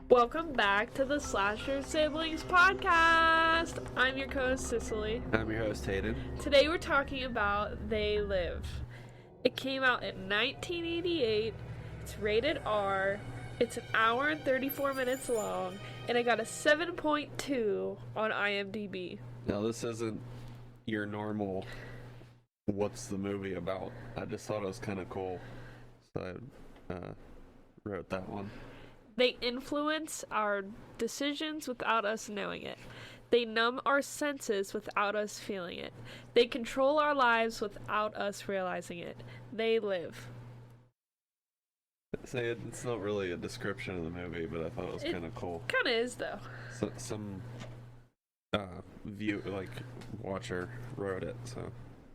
Welcome back to the Slasher Siblings podcast. I'm your co-host Cicely. I'm your host Hayden. Today we're talking about They Live. It came out in 1988. It's rated R. It's an hour and 34 minutes long, and it got a 7.2 on IMDb. Now this isn't your normal what's the movie about. I just thought it was kind of cool, so I wrote that one. They influence our decisions without us knowing it. They numb our senses without us feeling it. They control our lives without us realizing it. They live. Say it's not really a description of the movie, but I thought it was kind of cool. Kind of is, though. So, some watcher wrote it, so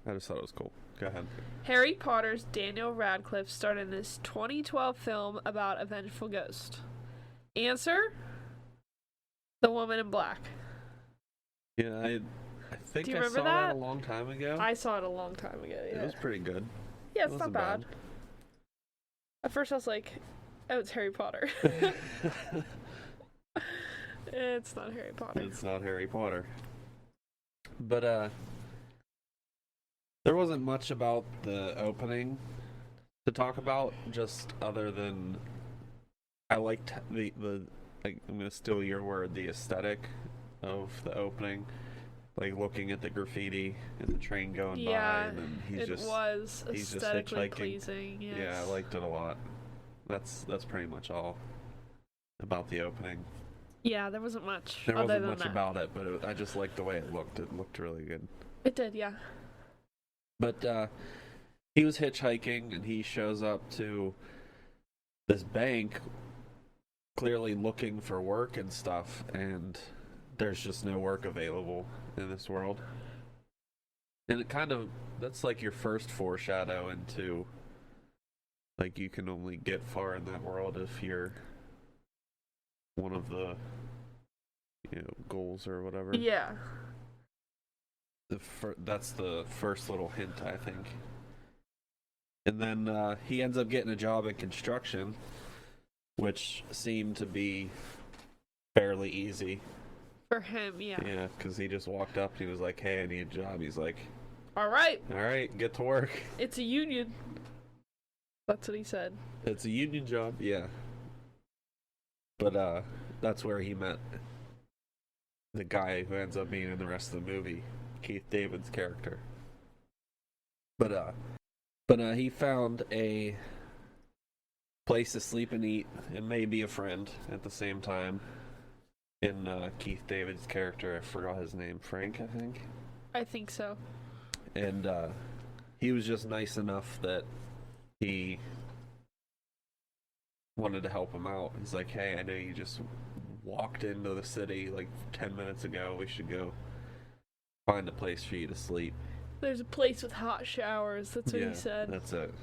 I just thought it was cool. Go ahead. Harry Potter's Daniel Radcliffe starred in this 2012 film about a vengeful ghost. Answer? The Woman in Black. Yeah, I think Do you I remember saw that that? a long time ago. I saw it a long time ago, yeah. It was pretty good. Yeah, it's It not wasn't bad. At first I was like, oh, it's Harry Potter. It's not Harry Potter. It's not Harry Potter. But there wasn't much about the opening to talk about, just other than I liked the like, I'm gonna steal your word, the aesthetic of the opening. Like looking at the graffiti and the train going by, and then it was he's just aesthetically hitchhiking. pleasing. Yes. Yeah, I liked it a lot. That's pretty much all about the opening. Yeah, there wasn't much. There other wasn't than much that. about it, but I just liked the way it looked. It looked really good. It did, yeah. But he was hitchhiking, and he shows up to this bank, clearly looking for work and stuff, and there's just no work available in this world. And it kind of, that's like your first foreshadow into, like, you can only get far in that world if you're one of the, goals or whatever. Yeah. That's the first little hint, I think. And then he ends up getting a job in construction, which seemed to be fairly easy. For him, yeah. Yeah, because he just walked up and he was like, hey, I need a job. He's like, All right. get to work. It's a union. That's what he said. It's a union job, yeah. But that's where he met the guy who ends up being in the rest of the movie, Keith David's character. But he found a place to sleep and eat, and maybe a friend at the same time. In Keith David's character, I forgot his name, Frank, I think. I think so. And he was just nice enough that he wanted to help him out. He's like, hey, I know you just walked into the city like 10 minutes ago. We should go find a place for you to sleep. There's a place with hot showers. That's what he said. That's it.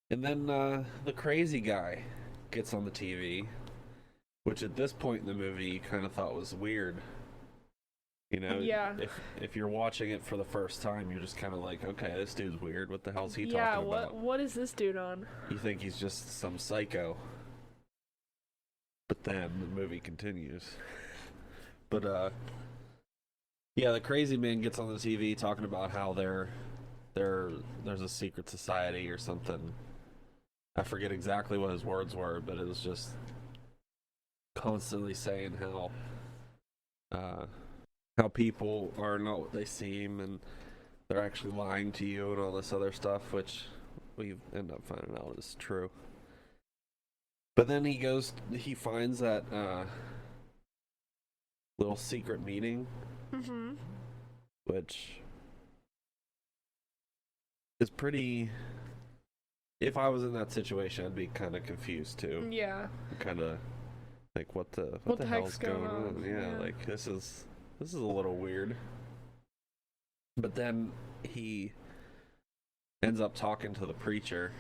And then the crazy guy gets on the TV, which at this point in the movie you kind of thought was weird. Yeah. If you're watching it for the first time, you're just kind of like, okay, this dude's weird. What the hell's he talking Yeah, about? what is this dude on? You think he's just some psycho. But then the movie continues. But yeah, the crazy man gets on the TV talking about how there's a secret society or something. I forget exactly what his words were, but it was just constantly saying how people are not what they seem, and they're actually lying to you and all this other stuff, which we end up finding out is true. But then he finds that little secret meeting, which is pretty. If I was in that situation, I'd be kind of confused too. Yeah. Kind of like, what the heck's hell's going going on? on? Yeah, like this is a little weird. But then he ends up talking to the preacher,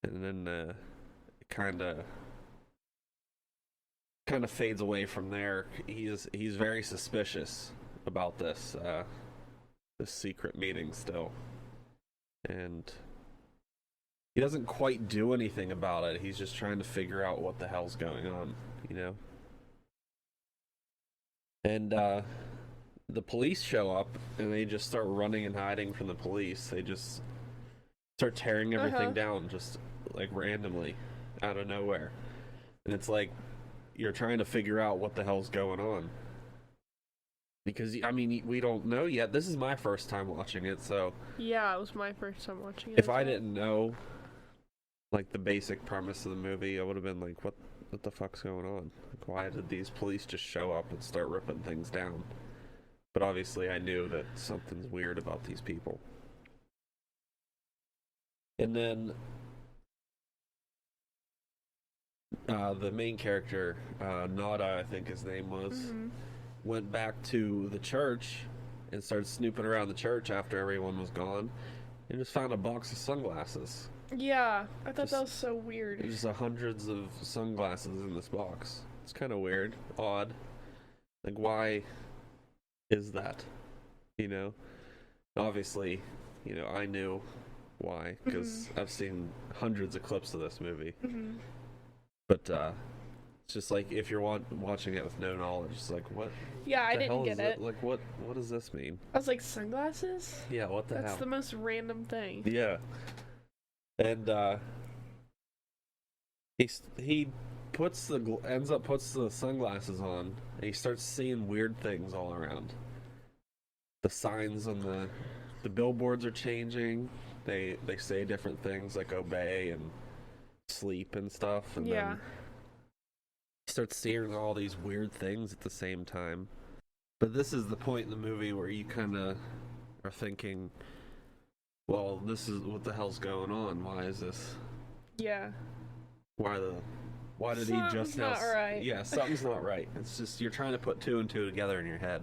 and then it kind of fades away from there. He's very suspicious about this secret meeting still, and he doesn't quite do anything about it. He's just trying to figure out what the hell's going on, you know? And the police show up and they just start running and hiding from the police. They just start tearing everything down just like randomly out of nowhere. And it's like you're trying to figure out what the hell's going on. Because, I mean, we don't know yet. This is my first time watching it, so... Yeah, it was my first time watching it. If I didn't know, like, the basic premise of the movie, I would have been like, what the fuck's going on? Like, why did these police just show up and start ripping things down? But obviously I knew that something's weird about these people. And then... the main character, Nada, I think his name was... went back to the church and started snooping around the church after everyone was gone and just found a box of sunglasses. Yeah, I thought that was so weird. There's hundreds of sunglasses in this box. It's kind of weird, odd. Like, why is that? You know? Obviously, you know, I knew why, because I've seen hundreds of clips of this movie. But, it's just like if you're watching it with no knowledge, it's like, what? Yeah, I didn't get it. Like, what does this mean? I was like, sunglasses? Yeah, what the hell? That's the most random thing. Yeah. And he puts the sunglasses on, and he starts seeing weird things all around. The signs on the billboards are changing. They say different things like obey and sleep and stuff, and then he starts seeing all these weird things at the same time. But this is the point in the movie where you kind of are thinking, well, this is what the hell's going on? Why is this? Yeah. Why did he just now? Something's not right. Yeah, something's not right. It's just you're trying to put two and two together in your head.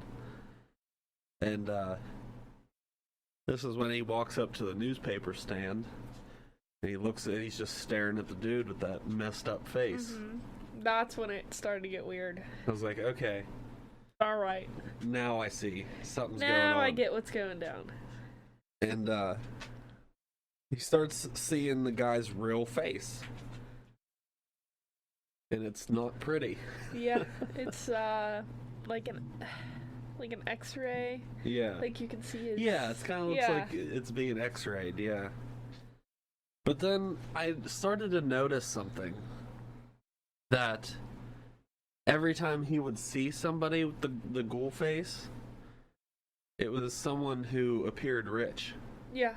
And this is when he walks up to the newspaper stand and he's just staring at the dude with that messed up face. That's when it started to get weird. I was like, okay. All right. Now I see. Something's going on. Now I get what's going down. And he starts seeing the guy's real face. And it's not pretty. Yeah. It's like an X-ray. Yeah. Like you can see his... Yeah, it's kind of looks like it's being X-rayed, yeah. But then I started to notice something. That every time he would see somebody with the ghoul face, it was someone who appeared rich. Yeah.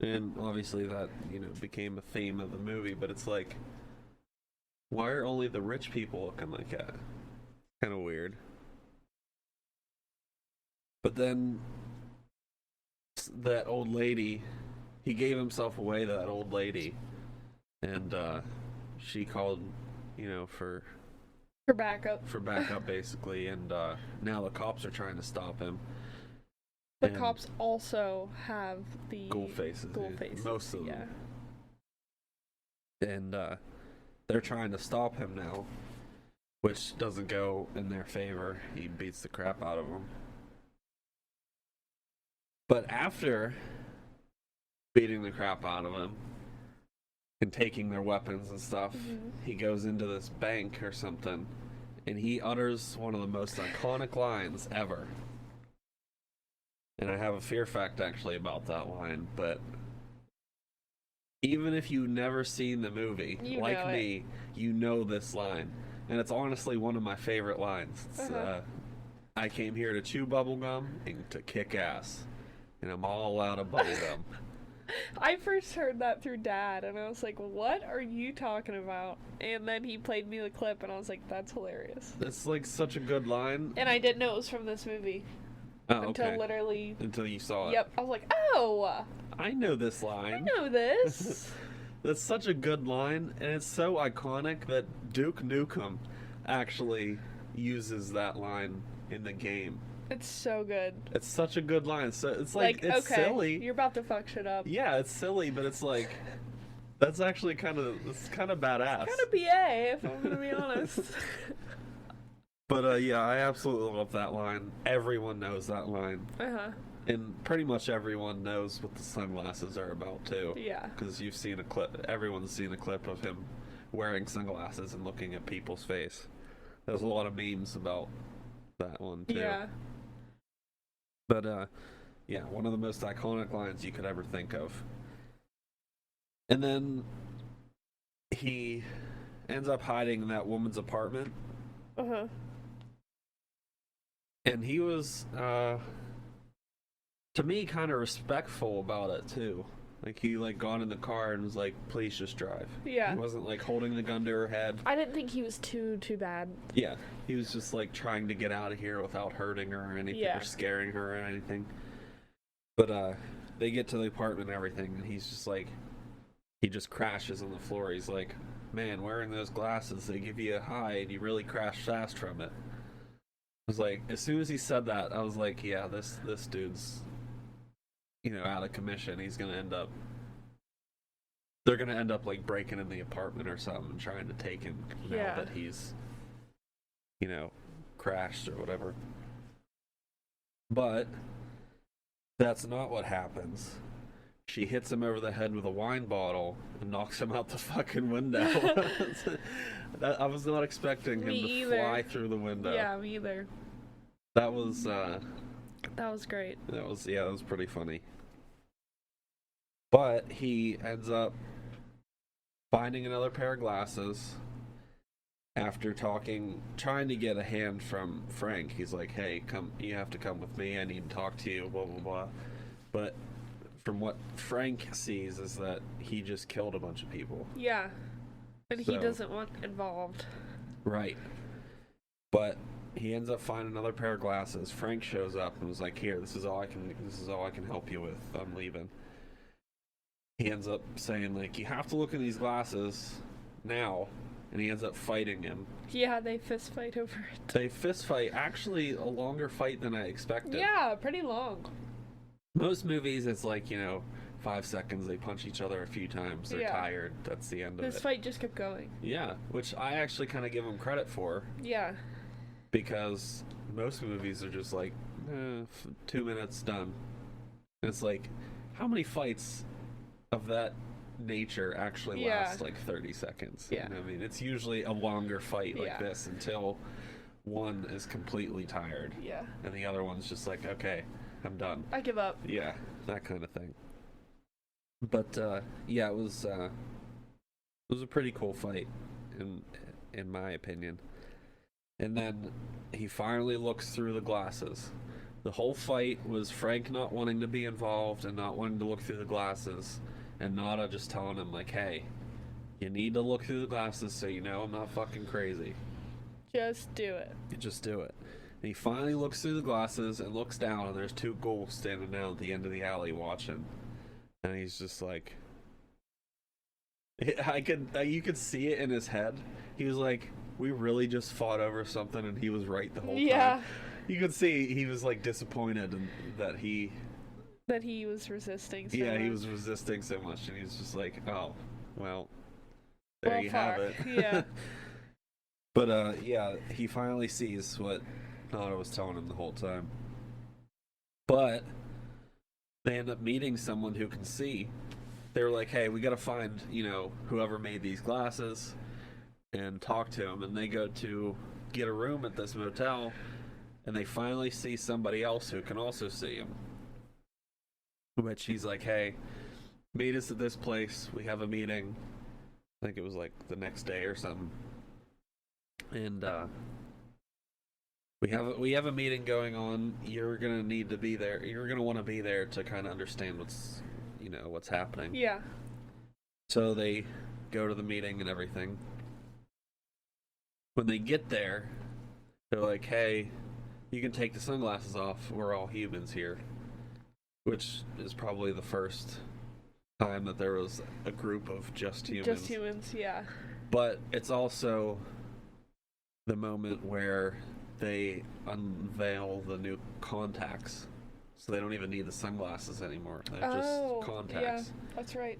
And obviously that, you know, became a theme of the movie, but it's like, why are only the rich people looking like that? Kind of weird. But then that old lady, he gave himself away to that old lady, and she called, you know, for backup. For backup, basically, and now the cops are trying to stop him. The cops also have the ghoul faces. Most of them. Yeah. And they're trying to stop him now, which doesn't go in their favor. He beats the crap out of them. But after beating the crap out of him and taking their weapons and stuff, he goes into this bank or something, and he utters one of the most iconic lines ever. And I have a fear fact actually about that line, but even if you've never seen the movie, like me, you know this line. And it's honestly one of my favorite lines. It's, I came here to chew bubblegum and to kick ass. And I'm all out of bubblegum. I first heard that through Dad, and I was like, what are you talking about? And then he played me the clip, and I was like, that's hilarious. It's like such a good line. And I didn't know it was from this movie. Oh, Until you saw it. Yep. I was like, oh! I know this line. I know this. That's such a good line, and it's so iconic that Duke Nukem actually uses that line in the game. It's so good. It's such a good line. So it's like it's okay, silly. You're about to fuck shit up. Yeah, it's silly, but it's like that's actually kind of badass. Kind of BA, if I'm gonna be honest. But yeah, I absolutely love that line. Everyone knows that line. And pretty much everyone knows what the sunglasses are about too. Yeah. Because you've seen a clip. Everyone's seen a clip of him wearing sunglasses and looking at people's face. There's a lot of memes about that one too. Yeah. But yeah, one of the most iconic lines you could ever think of. And then he ends up hiding in that woman's apartment. Uh-huh. And he was, to me, kind of respectful about it too. Like he got in the car and was like, "Please just drive." Yeah. He wasn't holding the gun to her head. I didn't think he was too bad. Yeah, he was just trying to get out of here without hurting her or anything, or scaring her or anything. But they get to the apartment and everything, and he's just he just crashes on the floor. He's like, "Man, wearing those glasses, they give you a high, and you really crash fast from it." I was like, as soon as he said that, I was like, "Yeah, this dude's, out of commission. He's gonna end up. They're gonna end up breaking in the apartment or something, and trying to take him now that he's, crashed or whatever." But that's not what happens. She hits him over the head with a wine bottle and knocks him out the fucking window. I was not expecting him to fly through the window. Yeah, me either. That was great. That was pretty funny. But he ends up finding another pair of glasses after trying to get a hand from Frank. He's like, "Hey, come, you have to come with me. I need to talk to you, blah, blah, blah." But from what Frank sees is that he just killed a bunch of people. Yeah. And he doesn't want involved. Right. But he ends up finding another pair of glasses. Frank shows up and was like, "Here, this is all I can help you with. I'm leaving." He ends up saying "You have to look in these glasses now," and he ends up fighting him. Yeah, they fist fight over it. They fist fight, actually a longer fight than I expected. Yeah, pretty long. Most movies, it's 5 seconds, they punch each other a few times, they're tired, that's the end of it. This fight just kept going. Yeah, which I actually kind of give him credit for. Yeah. Because most movies are just 2 minutes, done. And it's how many fights of that nature actually last 30 seconds? Yeah. I mean, it's usually a longer fight this until one is completely tired. Yeah. And the other one's just okay, I'm done. I give up. Yeah, that kind of thing. But yeah, it was a pretty cool fight in my opinion. And then he finally looks through the glasses. The whole fight was Frank not wanting to be involved and not wanting to look through the glasses, and Nada just telling him "Hey, you need to look through the glasses so you know I'm not fucking crazy. Just do it. You just do it." And he finally looks through the glasses and looks down, and there's two ghouls standing down at the end of the alley watching. And he's just you could see it in his head. He was like, "We really just fought over something," and he was right the whole time. You could see he was disappointed that he was resisting so much. he was resisting so much, and he was just "Oh, well, there you have it." Yeah. But yeah, he finally sees what Nada was telling him the whole time. But they end up meeting someone who can see. They were like, "Hey, we gotta find, whoever made these glasses and talk to him." And they go to get a room at this motel, and they finally see somebody else who can also see him. Which he's like, "Hey, meet us at this place. We have a meeting." I think it was the next day or something. And we have a meeting going on. You're gonna need to be there. You're gonna want to be there to kind of understand what's happening. Yeah. So they go to the meeting and everything. When they get there, they're like, "Hey, you can take the sunglasses off. We're all humans here." Which is probably the first time that there was a group of just humans. Just humans, yeah. But it's also the moment where they unveil the new contacts. So they don't even need the sunglasses anymore. They're just contacts. Yeah, that's right.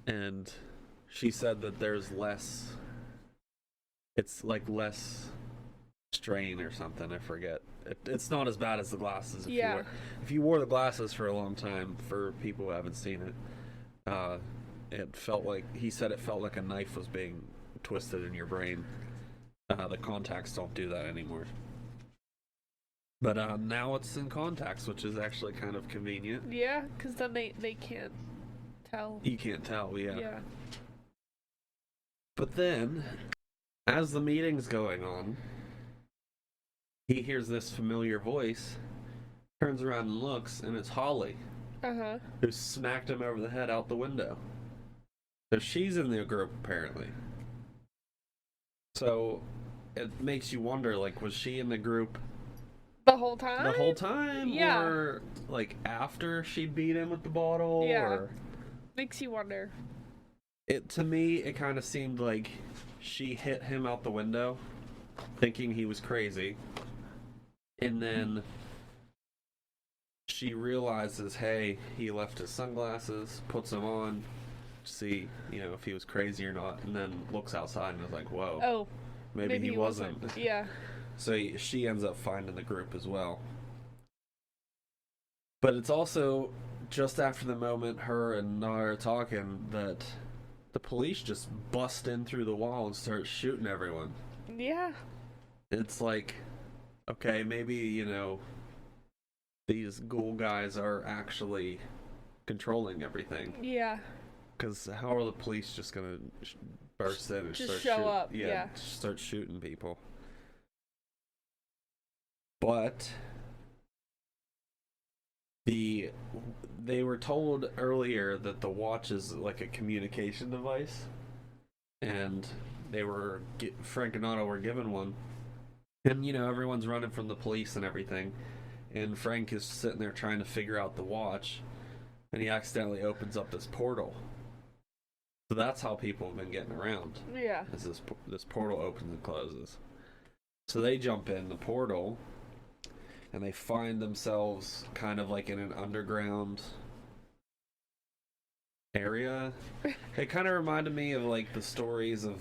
And she said that there's less... It's less strain or something. I forget. It's not as bad as the glasses. Yeah. If you wore the glasses for a long time, for people who haven't seen it, it felt like, he said it felt like a knife was being twisted in your brain. The contacts don't do that anymore. But now it's in contacts, which is actually kind of convenient. Yeah, because then they can't tell. You can't tell, yeah. Yeah. But then, as the meeting's going on, he hears this familiar voice, turns around and looks, and it's Holly, who smacked him over the head out the window. So she's in the group, apparently. So it makes you wonder, like, was she in the group the whole time? the whole time? Yeah. Or, like, after she beat him with the bottle? Yeah. Or... Makes you wonder. To me, it kind of seemed like she hit him out the window, thinking he was crazy. And then she realizes, hey, he left his sunglasses, puts them on, see, if he was crazy or not, and then looks outside and is like, whoa. Oh. Maybe he wasn't. Yeah. So she ends up finding the group as well. But it's also just after the moment her and Nara are talking that the police just bust in through the wall and start shooting everyone. Yeah. It's like, okay, maybe, these ghoul guys are actually controlling everything. Yeah. Because how are the police just gonna burst in and just start show shooting? up? Yeah. Start shooting people. But they were told earlier that the watch is like a communication device, and Frank and Otto were given one, and everyone's running from the police and everything, and Frank is sitting there trying to figure out the watch, and he accidentally opens up this portal. So that's how people have been getting around. Yeah. As this portal opens and closes. So they jump in the portal, and they find themselves kind of like in an underground area. It kind of reminded me of like the stories of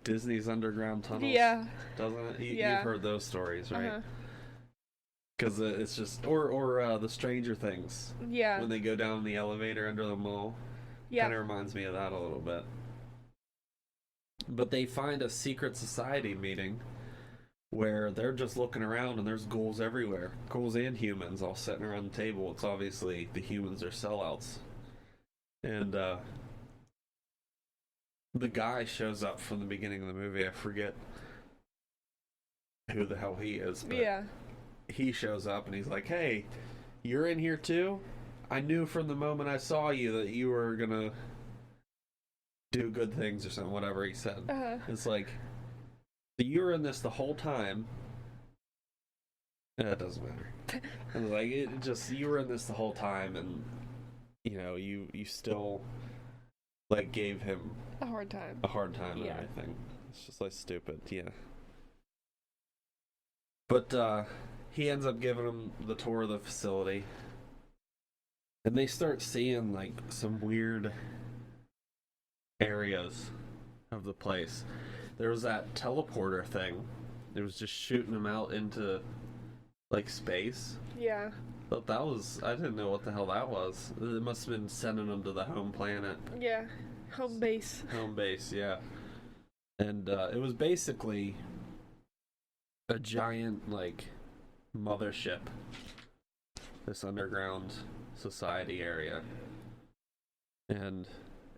Disney's underground tunnels. Yeah. Doesn't it? Yeah. You've heard those stories, right? Because it's just, or the Stranger Things. Yeah. When they go down the elevator under the mall. Yeah. Kind of reminds me of that a little bit. But they find a secret society meeting where they're just looking around and there's ghouls everywhere. Ghouls and humans all sitting around the table. It's obviously the humans are sellouts. And the guy shows up from the beginning of the movie. I forget who the hell he is. But yeah. He shows up and he's like, hey, you're in here too? I knew from the moment I saw you that you were gonna do good things or something, whatever he said. It's like, you were in this the whole time. It doesn't matter. And like, you were in this the whole time, and you still like gave him a hard time and everything. It's just like stupid, yeah. But he ends up giving him the tour of the facility. And they start seeing, like, some weird areas of the place. There was that teleporter thing. It was just shooting them out into, like, space. Yeah. But I didn't know what the hell that was. It must have been sending them to the home planet. Yeah. Home base. Home base, yeah. And it was basically a giant, like, mothership. This underground society area, and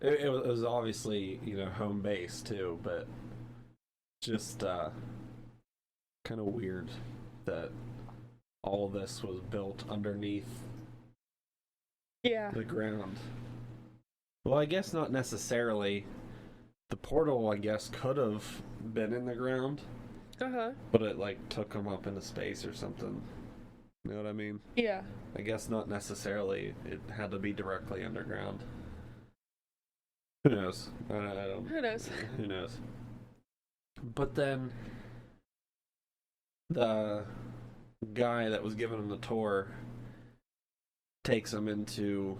it was obviously home base too, but just kind of weird that all of this was built underneath the ground. Well, I guess not necessarily. The portal, I guess, could have been in the ground, but it like took them up into space or something. You know what I mean? Yeah. I guess not necessarily. It had to be directly underground. Who knows? I don't. Who knows? Who knows? But then the guy that was giving him the tour takes him into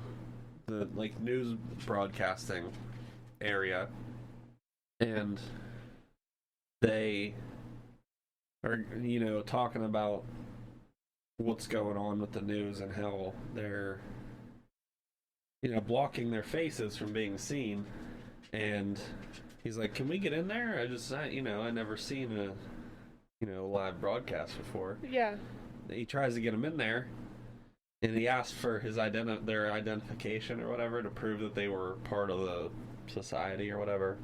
the like news broadcasting area, and they are, you know, talking about what's going on with the news and how they're, you know, blocking their faces from being seen. And he's like, "Can we get in there? I never seen a, live broadcast before." Yeah. He tries to get him in there, and he asks for their identification or whatever to prove that they were part of the society or whatever.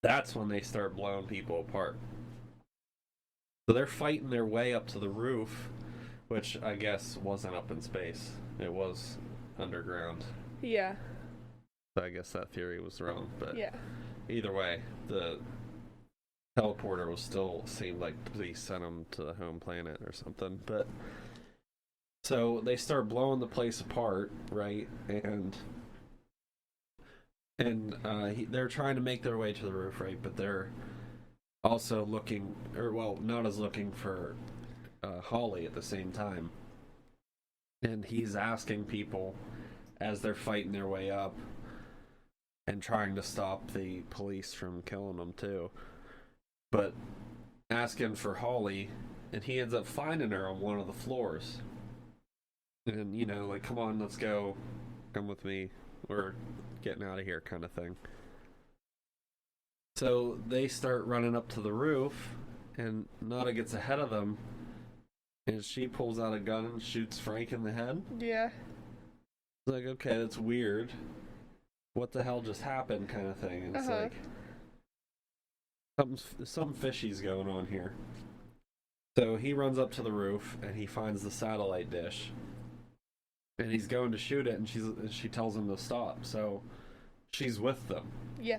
That's when they start blowing people apart. So they're fighting their way up to the roof, which I guess wasn't up in space. It was underground. Yeah. So I guess that theory was wrong, but yeah. Either way, the teleporter was still seemed like they sent them to the home planet or something. But so they start blowing the place apart, right? And they're trying to make their way to the roof, right? But they're also looking, or well, not as looking for Holly at the same time. And he's asking people as they're fighting their way up and trying to stop the police from killing them too. But asking for Holly, and he ends up finding her on one of the floors. And, like, come on, let's go. Come with me. We're getting out of here kind of thing. So they start running up to the roof, and Nada gets ahead of them, and she pulls out a gun and shoots Frank in the head. Yeah. It's like, okay, that's weird. What the hell just happened kind of thing. And it's like, something fishy's going on here. So he runs up to the roof, and he finds the satellite dish. And he's going to shoot it, and she tells him to stop. So she's with them. Yeah.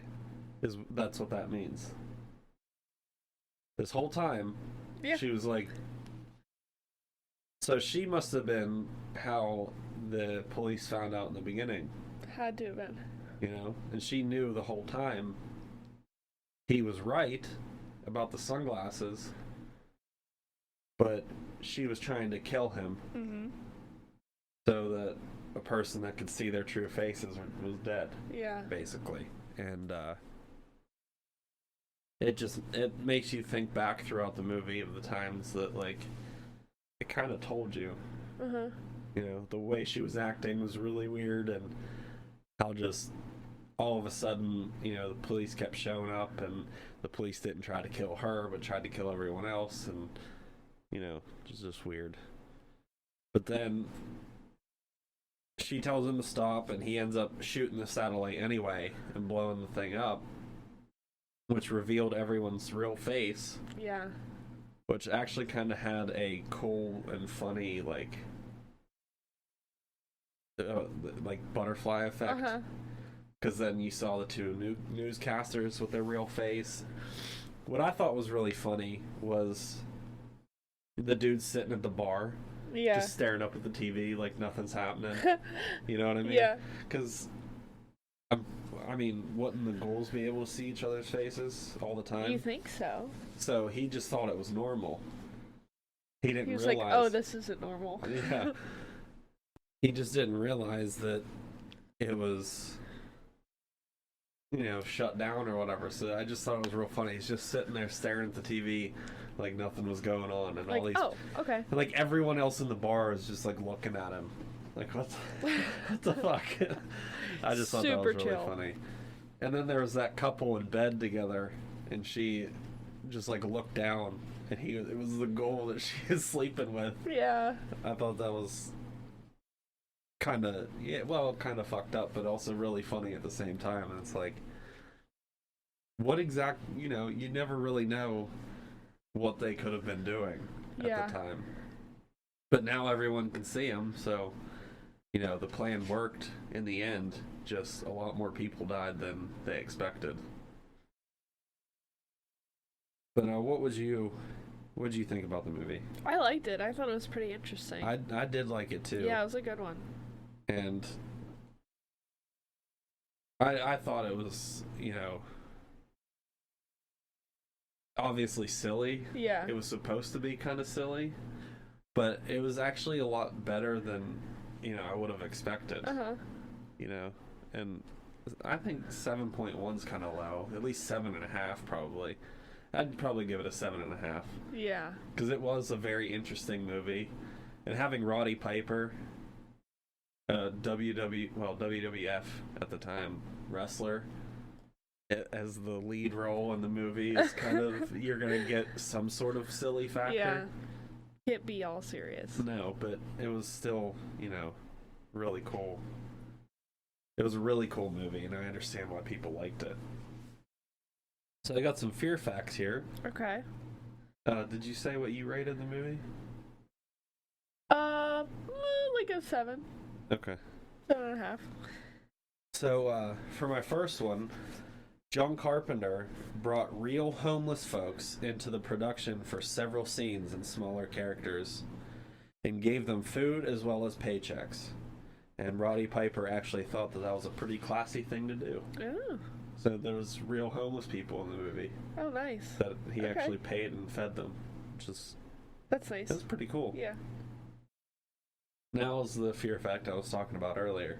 That's what that means. This whole time, she was like... So she must have been how the police found out in the beginning. Had to have been. And she knew the whole time he was right about the sunglasses, but she was trying to kill him so that a person that could see their true faces was dead. Yeah. Basically. And it makes you think back throughout the movie of the times that, like, it kind of told you. The way she was acting was really weird, and how just all of a sudden, the police kept showing up, and the police didn't try to kill her, but tried to kill everyone else, and, it's just weird. But then she tells him to stop, and he ends up shooting the satellite anyway and blowing the thing up, which revealed everyone's real face. Yeah. Which actually kind of had a cool and funny, like butterfly effect. Because then you saw the two newscasters with their real face. What I thought was really funny was the dude sitting at the bar, just staring up at the TV like nothing's happening. You know what I mean? Yeah. Because, wouldn't the ghouls be able to see each other's faces all the time? You think so? So he just thought it was normal. He didn't realize... He was like, oh, this isn't normal. Yeah. He just didn't realize that it was, shut down or whatever. So I just thought it was real funny. He's just sitting there staring at the TV like nothing was going on. And like, all these... oh, okay. And, like, everyone else in the bar is just, like, looking at him. Like, what the fuck? I just thought that was really funny. And then there was that couple in bed together, and she just, like, looked down, and it was the ghoul that she was sleeping with. Yeah. I thought that was kind of fucked up, but also really funny at the same time. And it's like, what you never really know what they could have been doing at the time. But now everyone can see them, so... the plan worked in the end, just a lot more people died than they expected. But what did you think about the movie? I liked it. I thought it was pretty interesting. I did like it too. Yeah, it was a good one. And I thought it was, obviously silly. Yeah. It was supposed to be kind of silly, but it was actually a lot better than I would have expected. And I think 7.1's kind of low. At least 7.5 probably. I'd probably give it a 7.5 Yeah. because it was a very interesting movie, and having Roddy Piper, WWF at the time wrestler, as the lead role in the movie is kind of you're gonna get some sort of silly factor. Yeah. Can't be all serious. No, but it was still, really cool. It was a really cool movie, and I understand why people liked it. So I got some fear facts here. Okay. Did you say what you rated the movie? Like a 7. Okay. 7.5. So, for my first one, John Carpenter brought real homeless folks into the production for several scenes and smaller characters and gave them food as well as paychecks. And Roddy Piper actually thought that was a pretty classy thing to do. Oh. So there was real homeless people in the movie Oh, nice. that he Okay. actually paid and fed them, which is That's nice. that's pretty cool. Yeah. Now is the fear fact I was talking about earlier.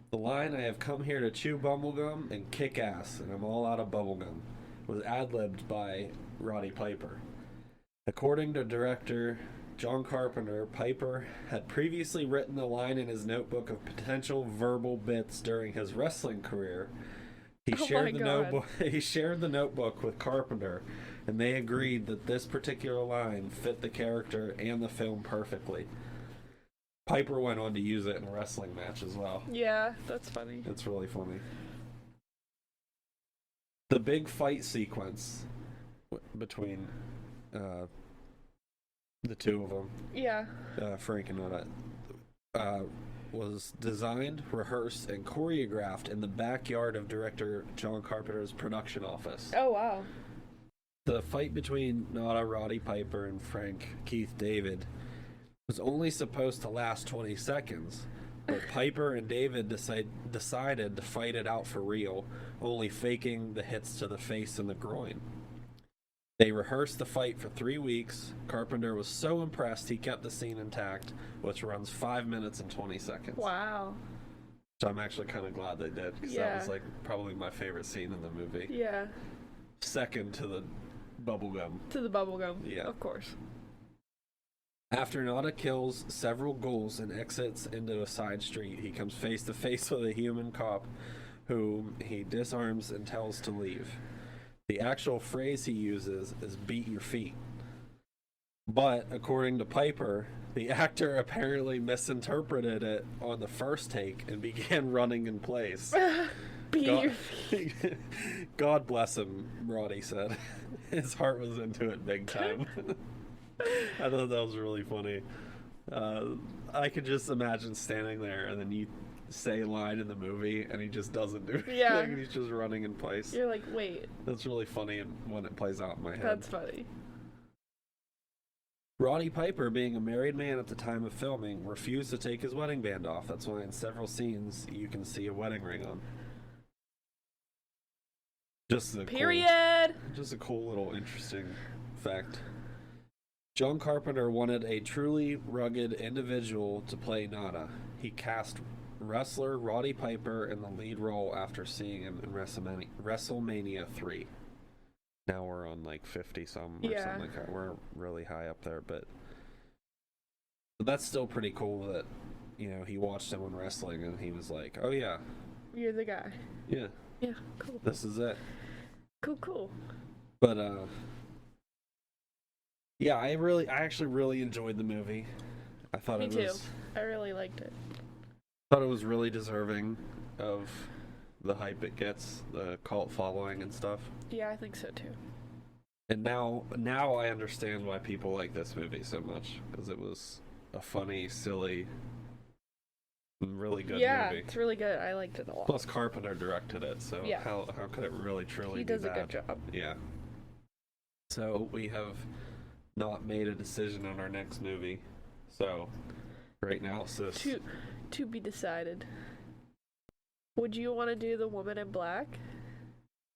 The line, "I have come here to chew bubblegum and kick ass, and I'm all out of bubblegum," was ad-libbed by Roddy Piper. According to director John Carpenter, Piper had previously written the line in his notebook of potential verbal bits during his wrestling career. He Oh shared my the God. notebook. He shared the notebook with Carpenter, and they agreed that this particular line fit the character and the film perfectly. Piper went on to use it in a wrestling match as well. Yeah, that's funny. It's really funny. The big fight sequence between the two of them, Yeah. Frank and Nada, was designed, rehearsed, and choreographed in the backyard of director John Carpenter's production office. Oh, wow. The fight between Nada, Roddy Piper, and Frank Keith David was only supposed to last 20 seconds, but Piper and David decided to fight it out for real, only faking the hits to the face and the groin. They rehearsed the fight for 3 weeks. Carpenter was so impressed he kept the scene intact, which runs 5 minutes and 20 seconds. Wow. So I'm actually kind of glad they did, because that was like probably my favorite scene in the movie. Yeah. Second to the bubblegum. To the bubblegum. Yeah. Of course. After Nada kills several ghouls and exits into a side street, he comes face to face with a human cop whom he disarms and tells to leave. The actual phrase he uses is "beat your feet." But, according to Piper, the actor apparently misinterpreted it on the first take and began running in place. Beat God, your feet. God bless him, Roddy said. His heart was into it big time. I thought that was really funny. I could just imagine standing there and then you say a line in the movie and he just doesn't do anything. Yeah. And he's just running in place. You're like, wait. That's really funny when it plays out in my head. That's funny. Roddy Piper, being a married man at the time of filming, refused to take his wedding band off. That's why in several scenes you can see a wedding ring on. Just a Period. just a cool little interesting fact. John Carpenter wanted a truly rugged individual to play Nada. He cast wrestler Roddy Piper in the lead role after seeing him in WrestleMania 3. Now we're on like 50 some or Yeah. something like that. We're really high up there, but that's still pretty cool that, he watched him in wrestling and he was like, "Oh yeah, You're the guy. yeah, Yeah, cool. this is it." Cool. But yeah, I actually really enjoyed the movie. I thought Me it too. was I really liked it. thought it was really deserving of the hype it gets, the cult following and stuff. Yeah, I think so too. And now I understand why people like this movie so much, because it was a funny, silly, really good Yeah, movie. it's really good. I liked it a lot. Plus Carpenter directed it, so Yeah. how could it really truly He be does a bad? good job. Yeah. So we have not made a decision on our next movie. So right now it's this. To be decided. Would you want to do The Woman in Black?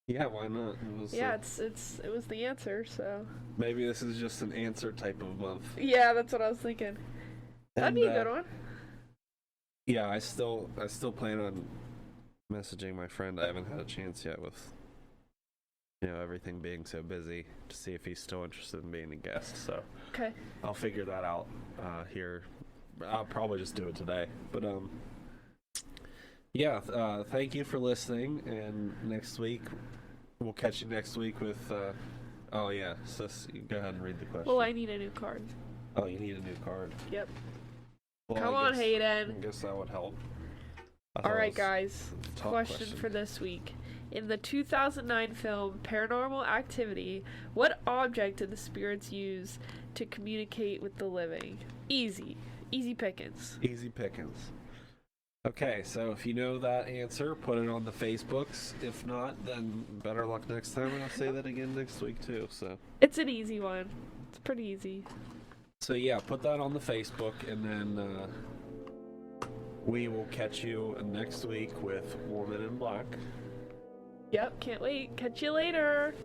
Yeah, why not? It was, Yeah, it was the answer, so. maybe this is just an answer type of month. Yeah, that's what I was thinking. That'd be a good one. Yeah, I still plan on messaging my friend. I haven't had a chance yet with everything being so busy, to see if he's still interested in being a guest. So Okay. I'll figure that out here. I'll probably just do it today. But yeah, thank you for listening, and next week we'll catch you next week with oh yeah, sis, you go ahead and read the question. Well, I need a new card. Oh, you need a new card. Yep. Well, Come I on, guess- Hayden. I guess that would help. I thought All it right, was guys. a tough Question for this week. In the 2009 film Paranormal Activity, what object did the spirits use to communicate with the living? Easy. Easy pickings. Easy pickings. Okay, so if you know that answer, put it on the Facebooks. If not, then better luck next time, and I'll say that again next week too. It's an easy one. It's pretty easy. So yeah, put that on the Facebook, and then we will catch you next week with Woman in Black. Yep, can't wait. Catch you later.